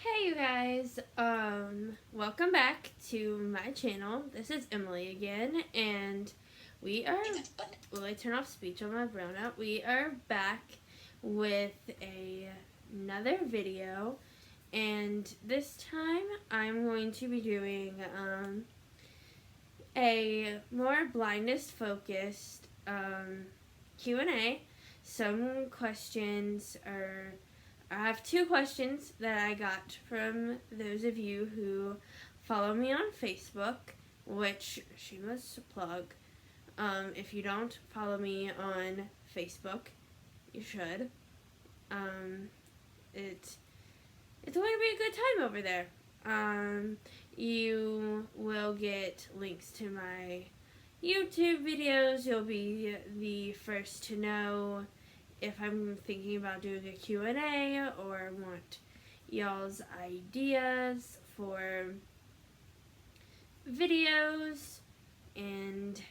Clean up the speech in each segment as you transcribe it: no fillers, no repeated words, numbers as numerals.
Hey you guys, welcome back to my channel. This is Emily again, and we are, will I turn off speech on my brownout? We are back with another video, and this time I'm going to be doing, a more blindness focused, Q&A. Some questions are I have two questions that I got from those of you who follow me on Facebook, which shameless plug. If you don't follow me on Facebook, you should. Um, it, it's going to be a good time over there. You will get links to my YouTube videos. You'll be the first to know if I'm thinking about doing a Q&A or want y'all's ideas for videos and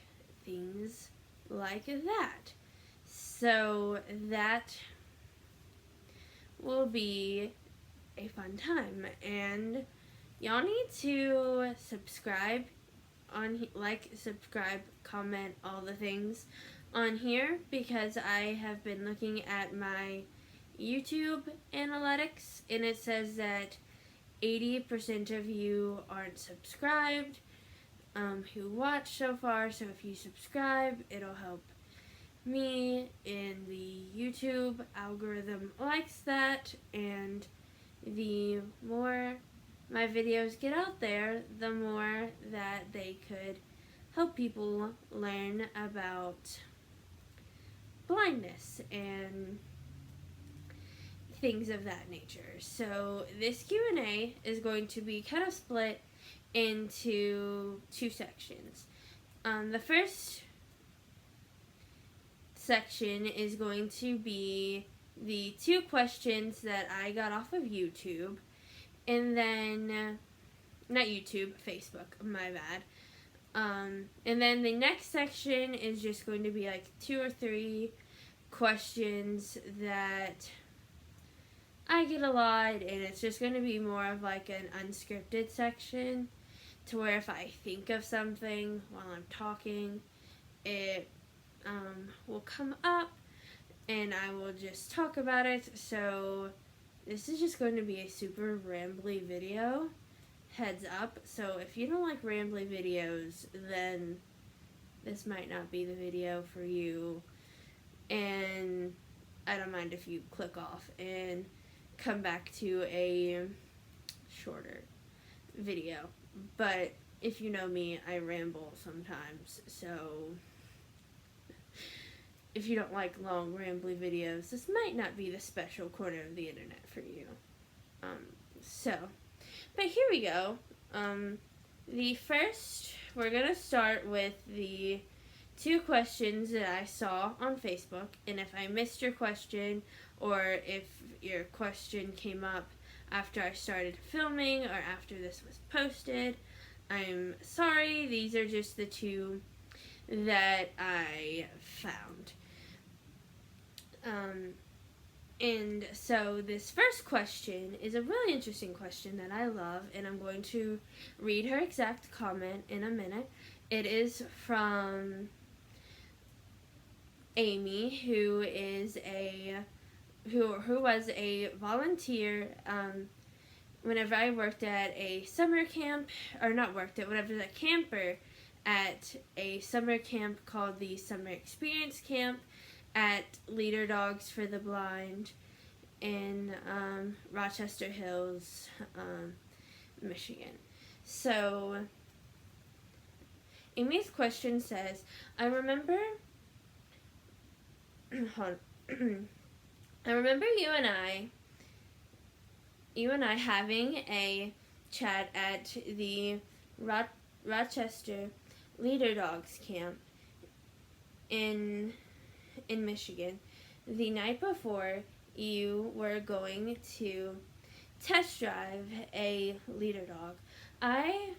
things like that. So that will be a fun time, and y'all need to subscribe subscribe, comment, all the things on here, because I have been looking at my YouTube analytics and it says that 80% of you aren't subscribed who watched so far. So if you subscribe, it'll help me, and the YouTube algorithm likes that, and the more my videos get out there, the more that they could help people learn about blindness and things of that nature. So this Q&A is going to be kind of split into two sections. The first section is going to be the two questions that I got off of YouTube, and then not YouTube, Facebook, my bad. And then the next section is just going to be like 2 or 3 questions that I get a lot, and it's just going to be more of like an unscripted section, to where if I think of something while I'm talking, it will come up and I will just talk about it. So this is just going to be a super rambly video, heads up. So if you don't like rambly videos, then this might not be the video for you, and I don't mind if you click off and come back to a shorter video. But if you know me, I ramble sometimes, so if you don't like long rambly videos, this might not be the special corner of the internet for you. So, but here we go. We're gonna start with the 2 questions that I saw on Facebook, and if I missed your question, or if your question came up after I started filming or after this was posted, I'm sorry. These are just the 2 that I found. And so this first question is a really interesting question that I love, and I'm going to read her exact comment in a minute. It is from Amy, who was a volunteer whenever I worked at a summer camp, or not worked at, whenever I was a camper at a summer camp called the Summer Experience Camp at Leader Dogs for the Blind in Rochester Hills, Michigan. So Amy's question says, I remember I remember you and I having a chat at the Rochester Leader Dogs camp in Michigan the night before you were going to test drive a leader dog. I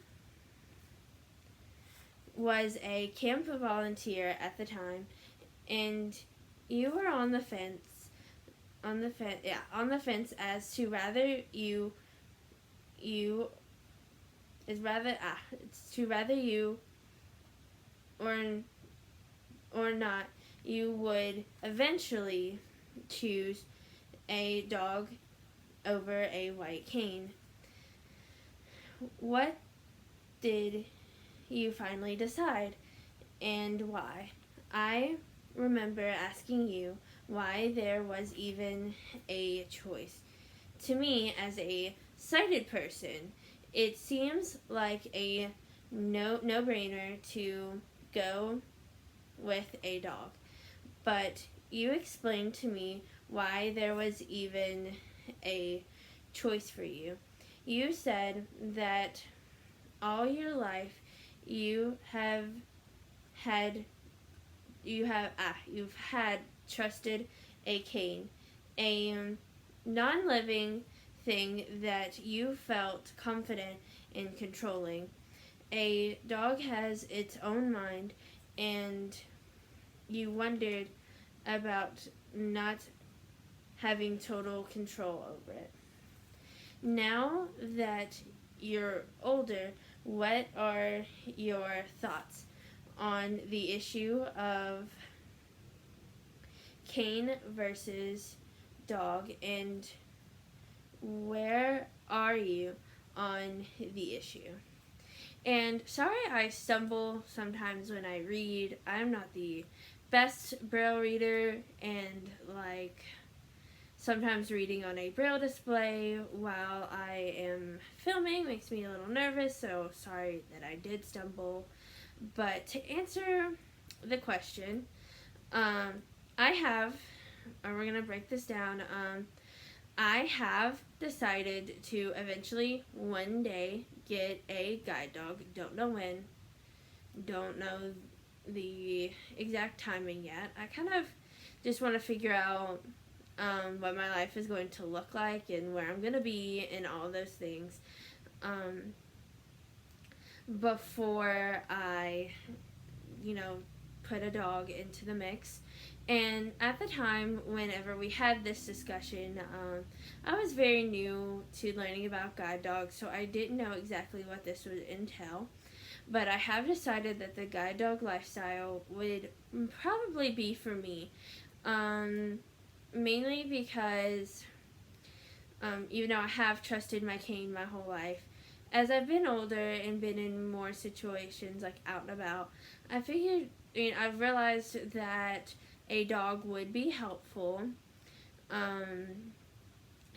was a camp volunteer at the time, and you were on the fence as to whether you you it's to rather you or not, you would eventually choose a dog over a white cane. What did you finally decide, and why? I remember asking you why there was even a choice. To me, as a sighted person, it seems like a no-brainer to go with a dog. But you explained to me why there was even a choice for you. You said that all your life you have had you've had trusted a cane, a non-living thing that you felt confident in controlling. A dog has its own mind, and you wondered about not having total control over it. Now that you're older, what are your thoughts on the issue of cane versus dog, and where are you on the issue? And sorry I stumble sometimes when I read. I'm not the best Braille reader, and sometimes reading on a Braille display while I am filming makes me a little nervous, so sorry that I did stumble. But to answer the question, we're going to break this down. I have decided to eventually one day get a guide dog. Don't know when. Don't know the exact timing yet. I kind of just want to figure out what my life is going to look like and where I'm going to be and all those things before I, put a dog into the mix. And at the time, whenever we had this discussion, I was very new to learning about guide dogs, so I didn't know exactly what this would entail. But I have decided that the guide dog lifestyle would probably be for me. Mainly because, even though I have trusted my cane my whole life, as I've been older and been in more situations like out and about, I've realized that a dog would be helpful,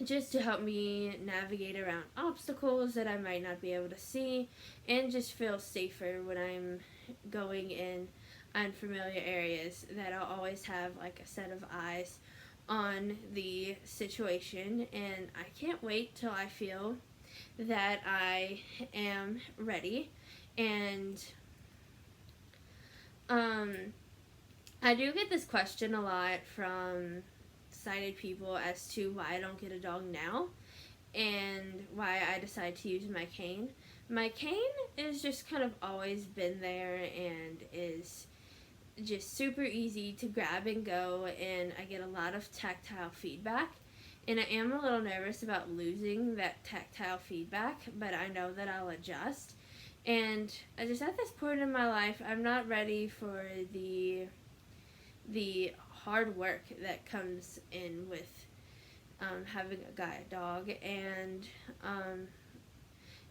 just to help me navigate around obstacles that I might not be able to see, and just feel safer when I'm going in unfamiliar areas, that I'll always have like a set of eyes on the situation. And I can't wait till I feel that I am ready. And I do get this question a lot from sighted people as to why I don't get a dog now and why I decide to use my cane. My cane is just kind of always been there and is just super easy to grab and go, and I get a lot of tactile feedback. And I am a little nervous about losing that tactile feedback, but I know that I'll adjust. And I just, at this point in my life, I'm not ready for the hard work that comes in with having a guide dog, and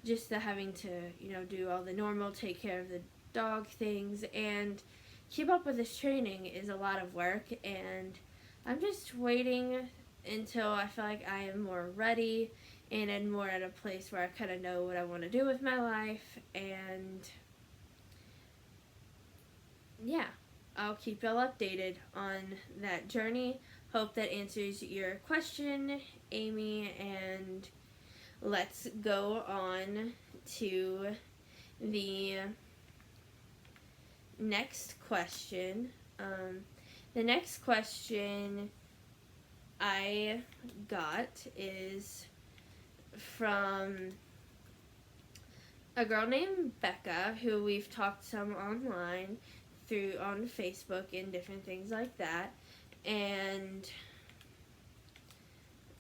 just the having to, do all the normal take care of the dog things and keep up with this training is a lot of work. And I'm just waiting until I feel like I am more ready and I'm more at a place where I kind of know what I want to do with my life. And yeah, I'll keep y'all updated on that journey. Hope that answers your question, Amy, and let's go on to the next question. The next question I got is from a girl named Becca, who we've talked some online on Facebook and different things like that. And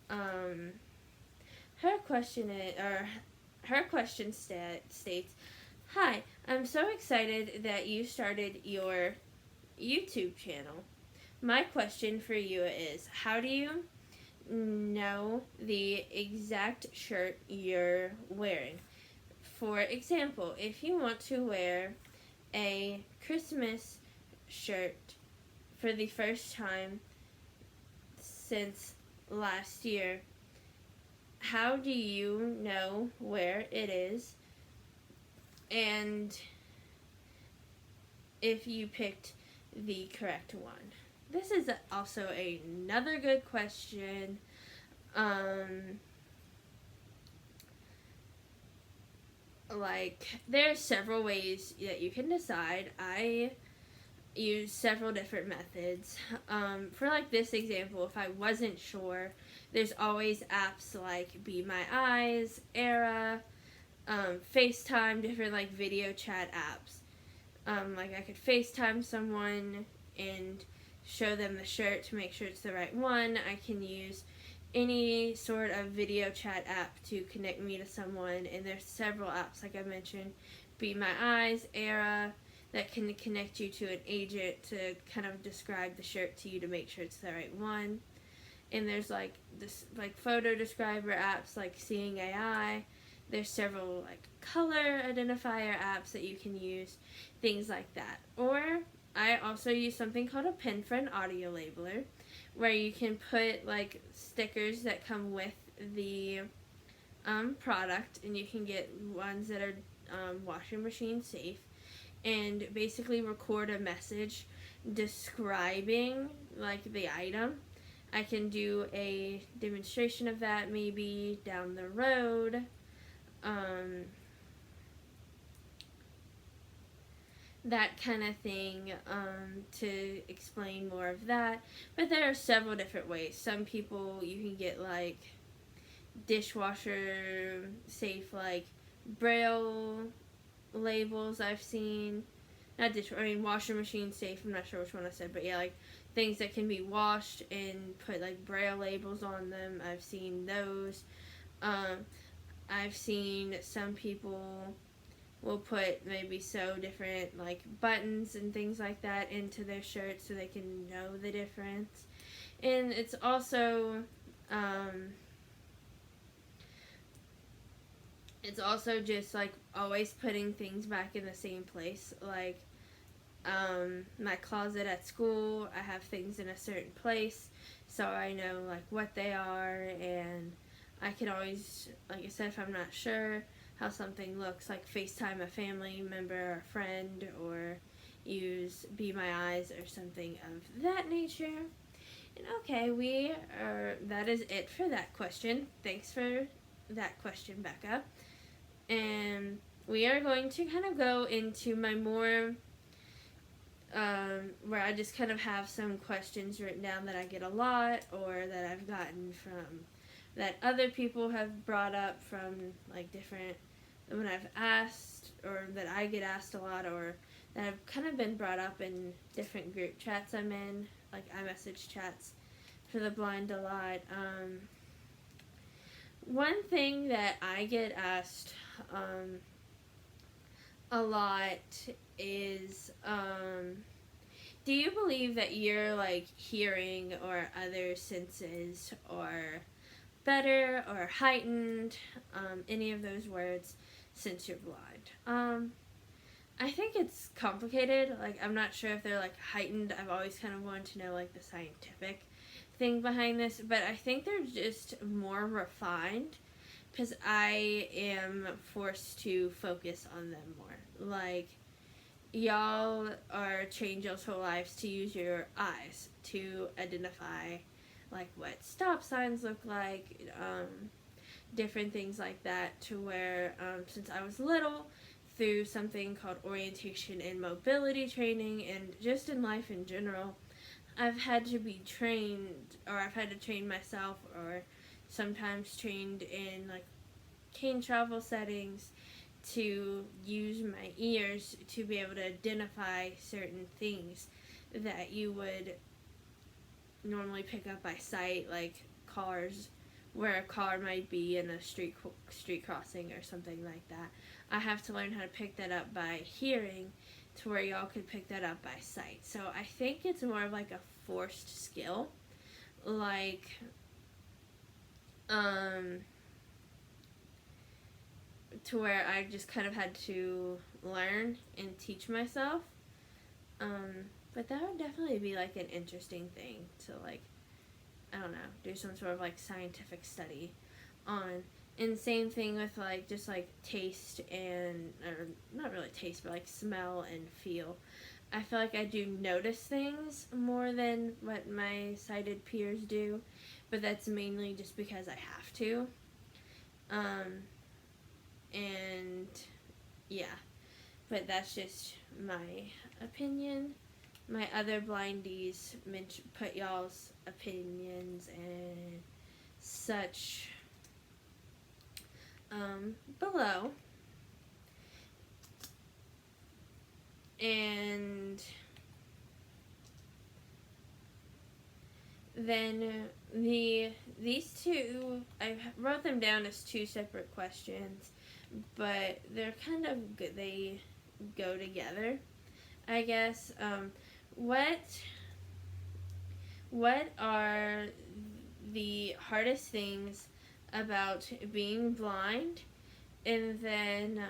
her question is, or her question states, "Hi, I'm so excited that you started your YouTube channel. My question for you is, how do you know the exact shirt you're wearing? For example, if you want to wear a Christmas shirt for the first time since last year, how do you know where it is? And if you picked the correct one?" This is also another good question. There are several ways that you can decide. I use several different methods. For this example, if I wasn't sure, there's always apps like Be My Eyes, Era, FaceTime, different video chat apps. I could FaceTime someone and show them the shirt to make sure it's the right one. I can use any sort of video chat app to connect me to someone, and there's several apps like I mentioned, Be My Eyes, Era, that can connect you to an agent to kind of describe the shirt to you to make sure it's the right one. And there's photo describer apps like Seeing AI. There's several color identifier apps that you can use, things like that. Or I also use something called a pin for an audio labeler, where you can put stickers that come with the product, and you can get ones that are washing machine safe, and basically record a message describing the item. I can do a demonstration of that maybe down the road. That kind of thing, to explain more of that. But there are several different ways. Some people, you can get dishwasher safe braille labels I've seen. Washer machine safe, I'm not sure which one I said, but yeah, things that can be washed and put braille labels on them. I've seen those. I've seen some people will put maybe sew different buttons and things like that into their shirts so they can know the difference. And it's also just always putting things back in the same place. My closet at school, I have things in a certain place so I know what they are, and I can always, like I said, if I'm not sure how something looks, FaceTime a family member or a friend, or use Be My Eyes or something of that nature. And okay, that is it for that question. Thanks for that question, Becca. And we are going to kind of go into my more, where I just kind of have some questions written down that I get a lot, or that I've gotten from, that other people have brought up from different, when I've asked, or that I get asked a lot, or that have kind of been brought up in different group chats I'm in, iMessage chats for the blind a lot. One thing that I get asked a lot is, do you believe that your hearing or other senses are better or heightened, any of those words, since you're blind? I think it's complicated. I'm not sure if they're heightened. I've always kind of wanted to know the scientific thing behind this, but I think they're just more refined because I am forced to focus on them more. Y'all are trained y'all's whole lives to use your eyes to identify what stop signs look like, different things like that, to where since I was little, through something called orientation and mobility training, and just in life in general, I've had to be trained, or I've had to train myself, or sometimes trained in cane travel settings, to use my ears to be able to identify certain things that you would normally pick up by sight, like cars where a car might be in a street crossing or something like that. I have to learn how to pick that up by hearing to where y'all could pick that up by sight. So I think it's more of like a forced skill. Like, to where I just kind of had to learn and teach myself. But that would definitely be like an interesting thing to like, I don't know, do some sort of like scientific study on. And same thing with like just like taste and, or not really taste, but like smell and feel. I feel like I do notice things more than what my sighted peers do, but that's mainly just because I have to. And yeah, but that's just my opinion. My other blindies put y'all's opinions and such below. And then these two, I wrote them down as two separate questions, but they're kind of good. They go together, I guess. What are the hardest things about being blind? And then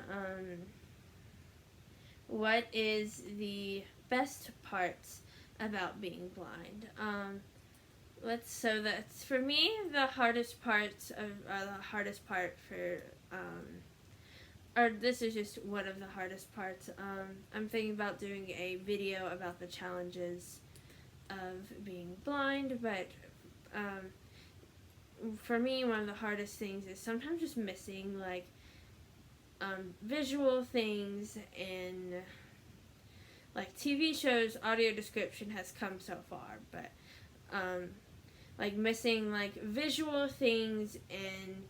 what is the best parts about being blind? So that's for me the hardest parts of the hardest part for or this is just one of the hardest parts. I'm thinking about doing a video about the challenges of being blind, but for me, one of the hardest things is sometimes just missing like visual things in like TV shows. Audio description has come so far, but like missing like visual things in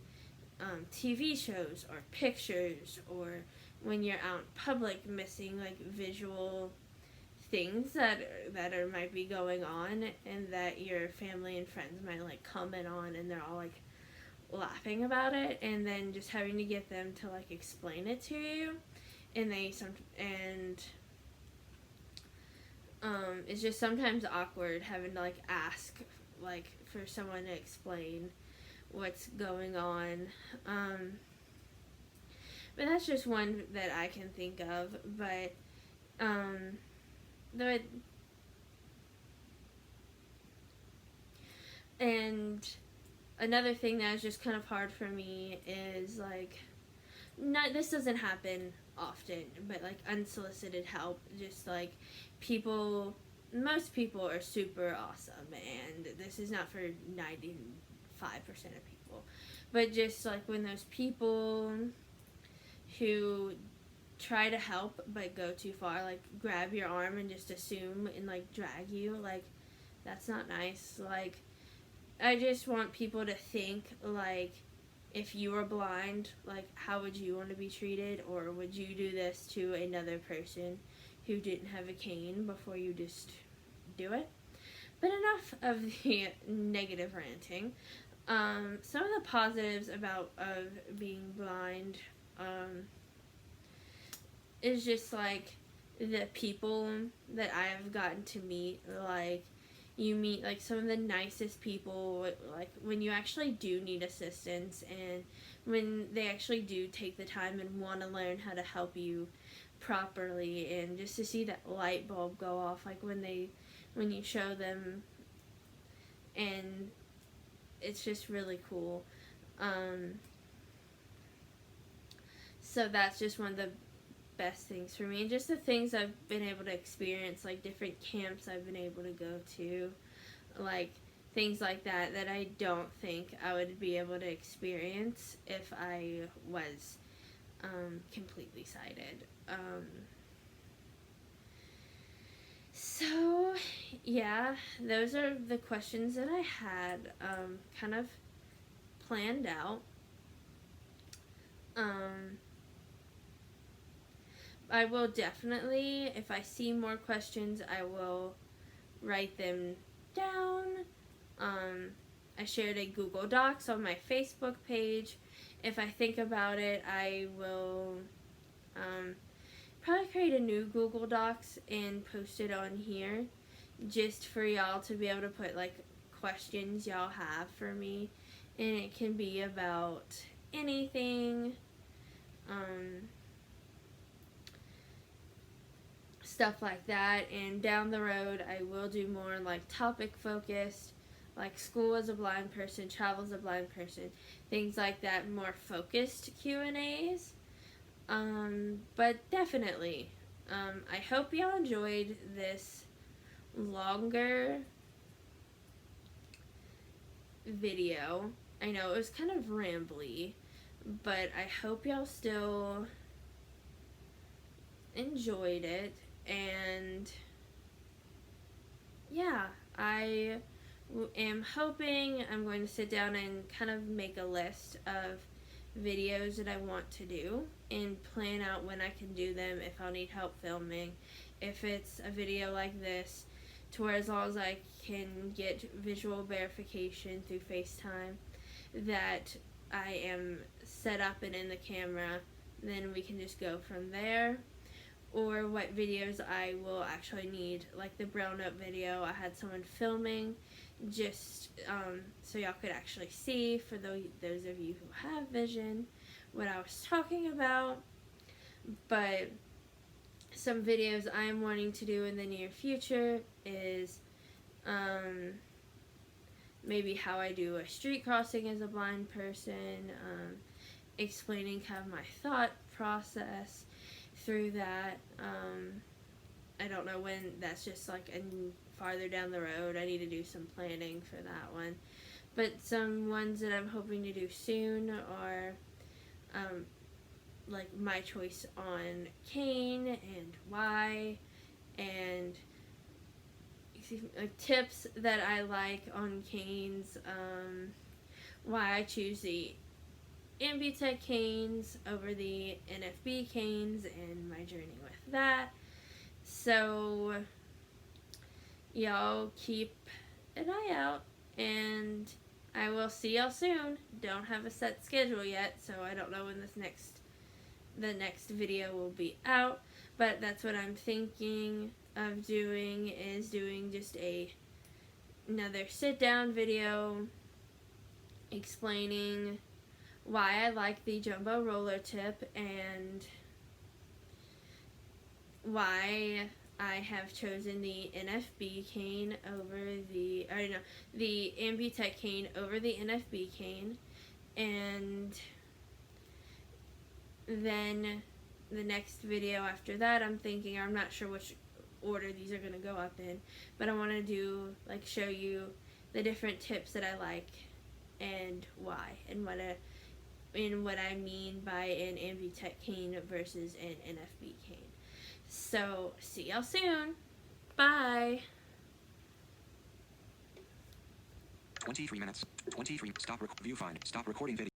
TV shows or pictures, or when you're out in public, missing like visual things that might be going on and that your family and friends might like comment on, and they're all like laughing about it, and then just having to get them to like explain it to you, and it's just sometimes awkward having to like ask like for someone to explain what's going on. But that's just one that I can think of. But and another thing that is just kind of hard for me is like, not, this doesn't happen often, but like unsolicited help. Just like most people are super awesome, and this is not for 95% of people, but just like when those people who try to help but go too far, like grab your arm and just assume and like drag you, like that's not nice. Like, I just want people to think like, if you were blind, like how would you want to be treated, or would you do this to another person who didn't have a cane before you just do it? But enough of the negative ranting. Some of the positives of being blind is just like the people that I have gotten to meet. Like, you meet like some of the nicest people, like when you actually do need assistance, and when they actually do take the time and want to learn how to help you properly, and just to see that light bulb go off like when you show them, and it's just really cool. So that's just one of the best things for me, and just the things I've been able to experience, like different camps I've been able to go to, like things like that I don't think I would be able to experience if I was completely sighted. So yeah, those are the questions that I had kind of planned out. I will definitely, if I see more questions, I will write them down. I shared a Google Docs on my Facebook page. If I think about it, I will probably create a new Google Docs and post it on here just for y'all to be able to put like questions y'all have for me, and it can be about anything, stuff like that. And down the road I will do more like topic focused, like school as a blind person, travel as a blind person, things like that, more focused Q&As. But definitely, I hope y'all enjoyed this longer video. I know it was kind of rambly, but I hope y'all still enjoyed it. And yeah, I am hoping I'm going to sit down and kind of make a list of videos that I want to do and plan out when I can do them, if I'll need help filming, if it's a video like this, to where as long as I can get visual verification through FaceTime that I am set up and in the camera, then we can just go from there. Or what videos I will actually need, like the Braille Note video, I had someone filming just so y'all could actually see, for those of you who have vision, what I was talking about. But some videos I'm wanting to do in the near future is maybe how I do a street crossing as a blind person, explaining kind of my thought process through that. I don't know when, that's just like farther down the road. I need to do some planning for that one. But some ones that I'm hoping to do soon are like my choice on cane and why, and tips that I like on canes, why I choose the Ambutech canes over the NFB canes, and my journey with that. So y'all keep an eye out, and I will see y'all soon. Don't have a set schedule yet, so I don't know when the next video will be out, but that's what I'm thinking of doing, is doing just another sit down video explaining why I like the Jumbo Roller Tip and why I have chosen the NFB cane over the Ambutech cane over the NFB cane. And then the next video after that, I'm not sure which order these are going to go up in, but I want to do, like, show you the different tips that I like and why, and what I mean by an Ambutech cane versus an NFB cane. So, see y'all soon. Bye. 23 minutes. 23. Stop. Viewfind. Stop recording video.